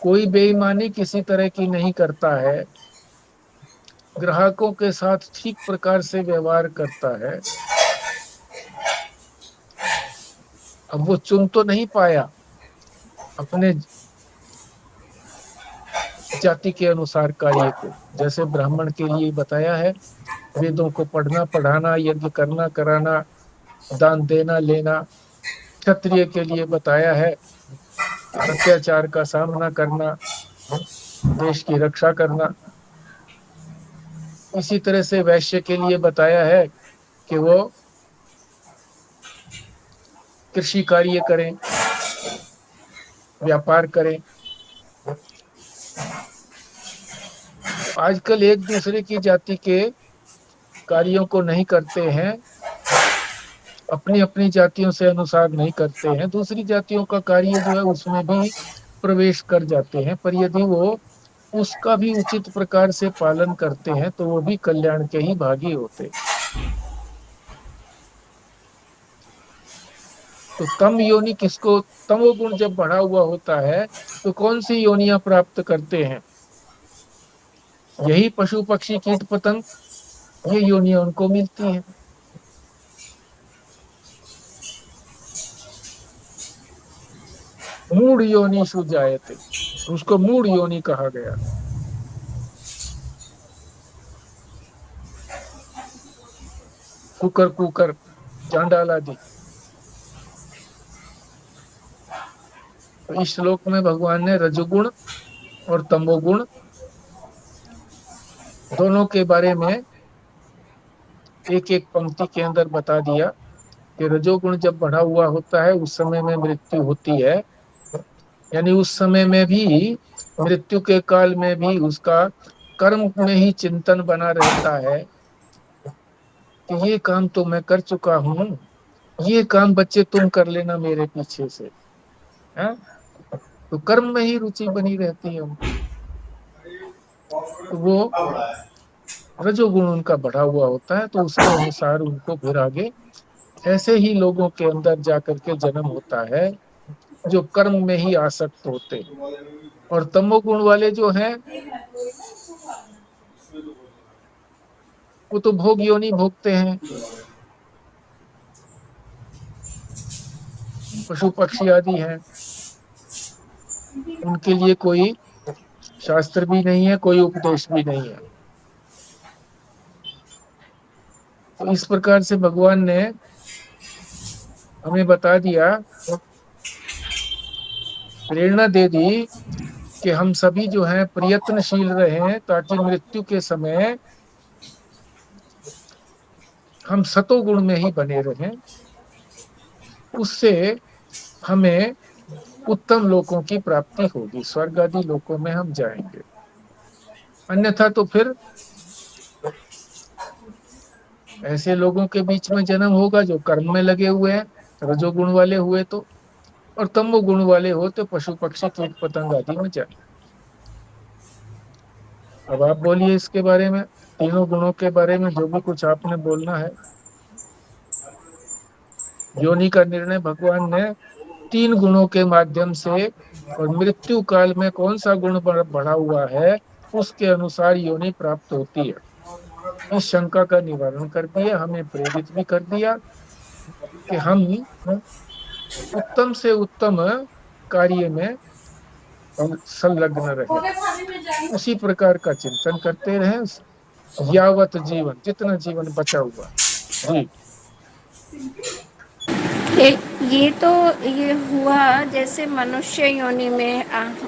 कोई बेईमानी किसी तरह की नहीं करता है, ग्राहकों के साथ ठीक प्रकार से व्यवहार करता है, अब वो चुन तो नहीं पाया अपने जाति के अनुसार कार्य को। जैसे ब्राह्मण के लिए बताया है, वेदों को पढ़ना, पढ़ाना, यज्ञ करना, कराना, दान देना, लेना। क्षत्रिय के लिए बताया है अत्याचार का सामना करना, देश की रक्षा करना। इसी तरह से वैश्य के लिए बताया है कि वो कृषि कार्य करें, व्यापार करें। आजकल एक दूसरे की जाति के कार्यों को नहीं करते हैं, अपनी अपनी जातियों से अनुसार नहीं करते हैं, दूसरी जातियों का कार्य जो है उसमें भी प्रवेश कर जाते हैं। पर यदि वो उसका भी उचित प्रकार से पालन करते हैं तो वो भी कल्याण के ही भागी होते। तो तम योनि किसको, तमोगुण जब बढ़ा हुआ होता है तो कौन सी योनियां प्राप्त करते हैं? यही पशु पक्षी कीट पतंग, ये योनियां उनको मिलती हैं। मूढ़ योनिषु जायते, उसको मूढ़ योनि कहा गया। कुकर कुकर, चांडाल आदि। तो इस श्लोक में भगवान ने रजोगुण और तमोगुण दोनों के बारे में एक एक पंक्ति के अंदर बता दिया कि रजोगुण जब बढ़ा हुआ होता है उस समय में मृत्यु होती है, यानी उस समय में भी, मृत्यु के काल में भी उसका कर्म में ही चिंतन बना रहता है कि ये काम तो मैं कर चुका हूँ, ये काम बच्चे तुम कर लेना मेरे पीछे से, है? तो कर्म में ही रुचि बनी रहती है। तो वो रजोगुण उनका बढ़ा हुआ होता है, तो उसके अनुसार उनको फिर आगे ऐसे ही लोगों के अंदर जाकर के जन्म होता है जो कर्म में ही आसक्त होते हैं। और तमोगुण वाले जो हैं वो तो भोग योनि भोगते हैं, पशु पक्षी आदि हैं। उनके लिए कोई शास्त्र भी नहीं है, कोई उपदेश भी नहीं है। तो इस प्रकार से भगवान ने हमें बता दिया, प्रेरणा दे दी कि हम सभी जो हैं प्रयत्नशील रहें ताकि मृत्यु के समय हम सतोगुण में ही बने रहें। उससे हमें उत्तम लोकों की प्राप्ति होगी, स्वर्ग आदि लोकों में हम जाएंगे। अन्यथा तो फिर ऐसे लोगों के बीच में जन्म होगा जो कर्म में लगे हुए हैं, रजोगुण वाले हुए तो, और तमोगुण वाले हो तो पशु पक्षी कीट पतंग आदि में जाए। अब आप बोलिए इसके बारे में, तीनों गुणों के बारे में जो भी कुछ आपने बोलना है। योनि का निर्णय भगवान ने 3 गुणों के माध्यम से, और मृत्यु काल में कौन सा गुण बढ़ा हुआ है उसके अनुसार योनि प्राप्त होती है, इस शंका का निवारण कर दिया, हमें प्रेरित भी कर दिया कि हम उत्तम से उत्तम कार्य में संलग्न रहे, उसी प्रकार का चिंतन करते रहे यावत जीवन, जितना जीवन बचा हुआ। जी ये ये तो ये हुआ जैसे मनुष्य योनि में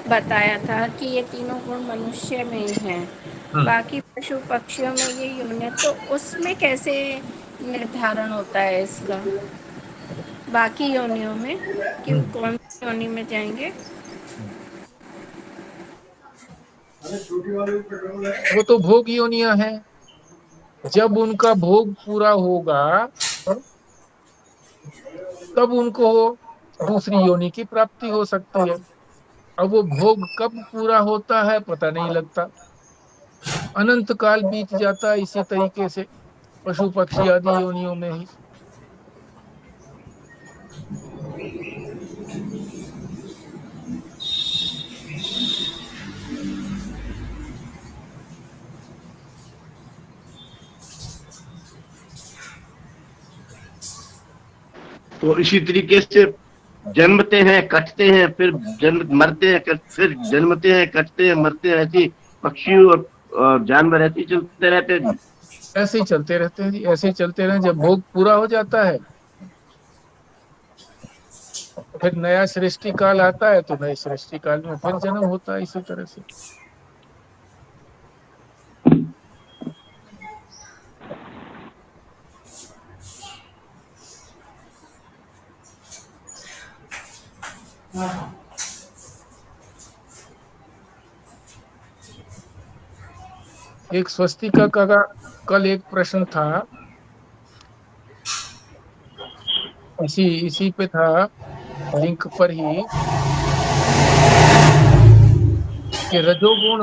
बताया था कि ये तीनों गुण मनुष्य में ही हैं। बाकी पशु पक्षियों में ये योनि, तो उसमें कैसे निर्धारण होता है इसका, बाकी योनियों में कि वो कौन सी योनि में जाएंगे? वो तो भोग योनियां हैं, जब उनका भोग पूरा होगा तब उनको दूसरी योनि की प्राप्ति हो सकती है। अब वो भोग कब पूरा होता है पता नहीं लगता, अनंत काल बीत जाता है इसी तरीके से पशु पक्षी आदि योनियों में ही। तो इसी तरीके से जन्मते हैं, कटते हैं, फिर जन्म मरते हैं, फिर जन्मते हैं, कटते हैं, मरते हैं, ऐसी पक्षी और जानवर ऐसे ही चलते रहते हैं। ऐसे ही चलते रहते हैं जी, ऐसे ही चलते रहे। जब भोग पूरा हो जाता है फिर नया सृष्टि काल आता है, तो नए सृष्टि काल में फिर जन्म होता है इसी तरह से। एक स्वस्तिका का कल एक प्रश्न था, इसी पे था, लिंक पर ही, कि रजोगुण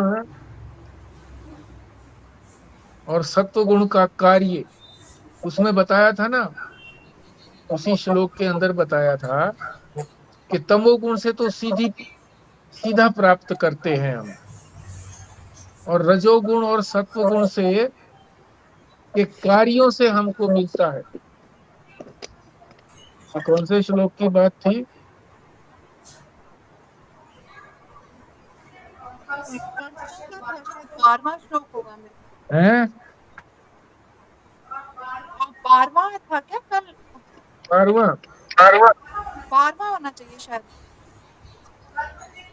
और सत्वगुण का कार्य उसमें बताया था ना, उसी श्लोक के अंदर बताया था कि तमोगुण से तो सीधा प्राप्त करते हैं हम, और रजोगुण और सत्वगुण से के कार्यों से हमको मिलता है। तो कौन से श्लोक की बात थी? 12वां श्लोक होगा मेरे, हैं? 12वां था क्या कल? 12वां 12वां होना चाहिए शायद,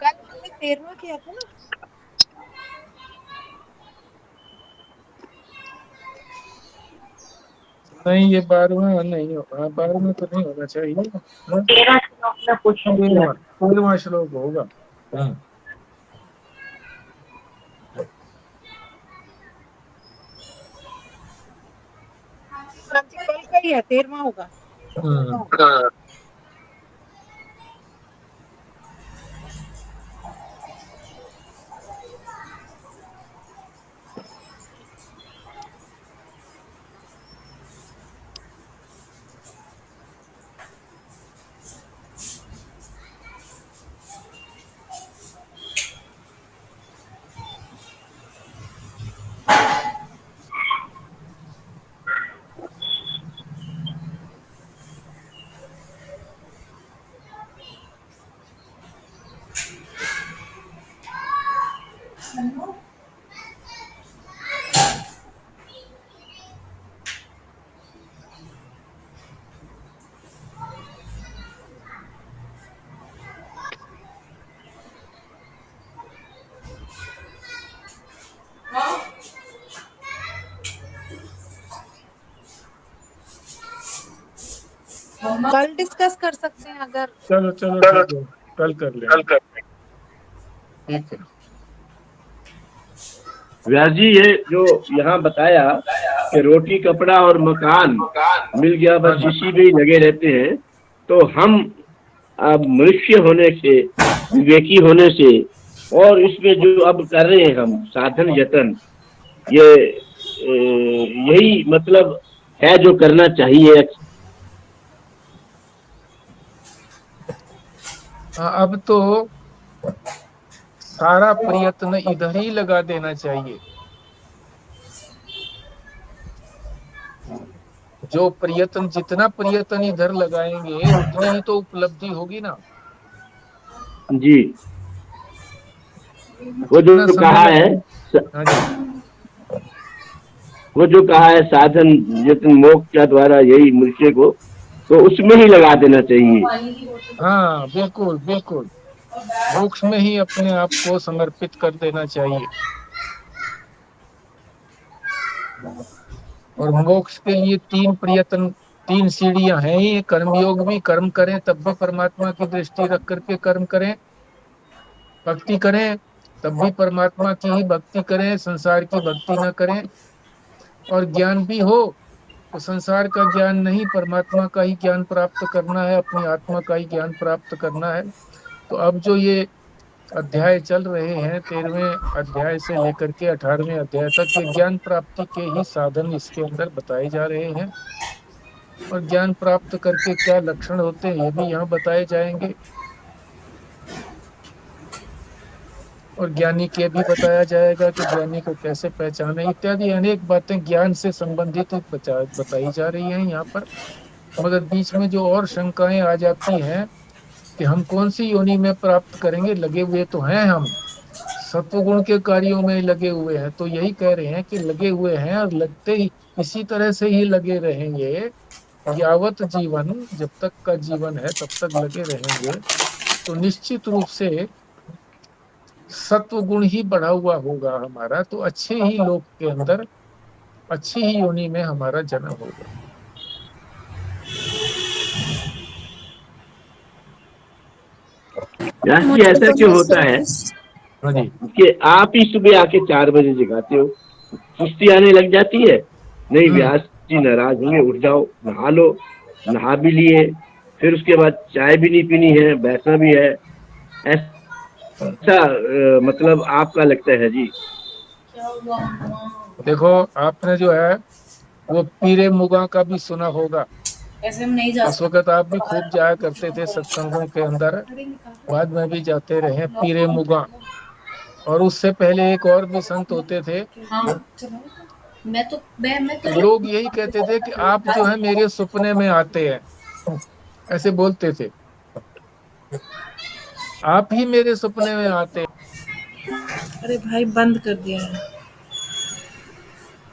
कल हमने 13वां किया था ना। नहीं, ये 12वां नहीं होगा, 12वां तो नहीं होना चाहिए। 13 श्लोक में क्वेश्चन किया। 13वां श्लोक होगा। कल का ही है, 13वां होगा। कल डिस्कस कर सकते हैं अगर चलो चलो ठीक है, कल कर लेंगे। ठीक है। व्यास जी, ये जो यहाँ बताया कि रोटी कपड़ा और मकान मिल गया, बस इसी में ही लगे रहते हैं, तो हम अब मनुष्य होने से, विवेकी होने से, और इसमें जो अब कर रहे हैं हम साधन यतन, ये यही मतलब है जो करना चाहिए। अब तो सारा प्रयत्न इधर ही लगा देना चाहिए। जो प्रयत्न, जितना प्रयत्न इधर लगाएंगे उतनी ही तो उपलब्धि होगी ना। जी, वो जो कहा है, हाँ जी, वो जो कहा है साधन यत्न मोक्ष का द्वारा यही मनुष्य को, तो उसमें ही लगा देना चाहिए। हाँ बिल्कुल बिल्कुल, मोक्ष में ही अपने आप को समर्पित कर देना चाहिए। और मोक्ष के लिए तीन प्रयत्न, तीन सीढ़ियां हैं ही। कर्मयोग भी, कर्म करें तब भी परमात्मा की दृष्टि रख करके कर्म करें, भक्ति करें तब भी परमात्मा की ही भक्ति करें, संसार की भक्ति न करें। और ज्ञान भी हो तो संसार का ज्ञान नहीं, परमात्मा का ही ज्ञान प्राप्त करना है, अपनी आत्मा का ही ज्ञान प्राप्त करना है। तो अब जो ये अध्याय चल रहे हैं, 13वें अध्याय से लेकर के 18वें अध्याय तक, ये ज्ञान प्राप्ति के ही साधन इसके अंदर बताए जा रहे हैं। और ज्ञान प्राप्त करके क्या लक्षण होते हैं ये भी यहाँ बताए जाएंगे। और ज्ञानी के भी बताया जाएगा कि ज्ञानी को कैसे पहचाने, इत्यादि अनेक बातें ज्ञान से संबंधित बताई जा रही हैं यहाँ पर। मगर बीच में जो और शंकाएं आ जाती हैं कि हम कौन सी योनि में प्राप्त करेंगे, लगे हुए तो हैं हम, सत्वगुण के कार्यों में लगे हुए हैं। तो यही कह रहे हैं कि लगे हुए हैं और लगते ही इसी तरह से ही लगे रहेंगे यावत जीवन, जब तक का जीवन है तब तक लगे रहेंगे। तो निश्चित रूप से सत्व गुण ही बढ़ा हुआ होगा हमारा, तो अच्छे ही लोक के अंदर, अच्छी ही योनि में हमारा जन्म होगा। जी, ऐसा क्यों होता है हाँ जी, कि आप ही सुबह आके 4 बजे जगाते हो, सुस्ती आने लग जाती है? नहीं, व्यास जी नाराज होंगे, उठ जाओ, नहा लो। नहा भी लिए, फिर उसके बाद चाय भी नहीं पीनी है, बैठना भी है, ऐसा मतलब आपका लगता है जी? देखो आपने जो है वो पीरे मुगा का भी सुना होगा। ऐसे हम नहीं जा उस वक्त आप भी खूब जाया करते थे सत्संगों के अंदर, बाद में भी जाते रहे, पीरे मुगा। और उससे पहले एक और भी संत होते थे। लोग यही कहते थे कि आप जो है मेरे सपने में आते हैं, ऐसे बोलते थे, आप ही मेरे सपने में आते हैं। अरे भाई बंद कर दिया है।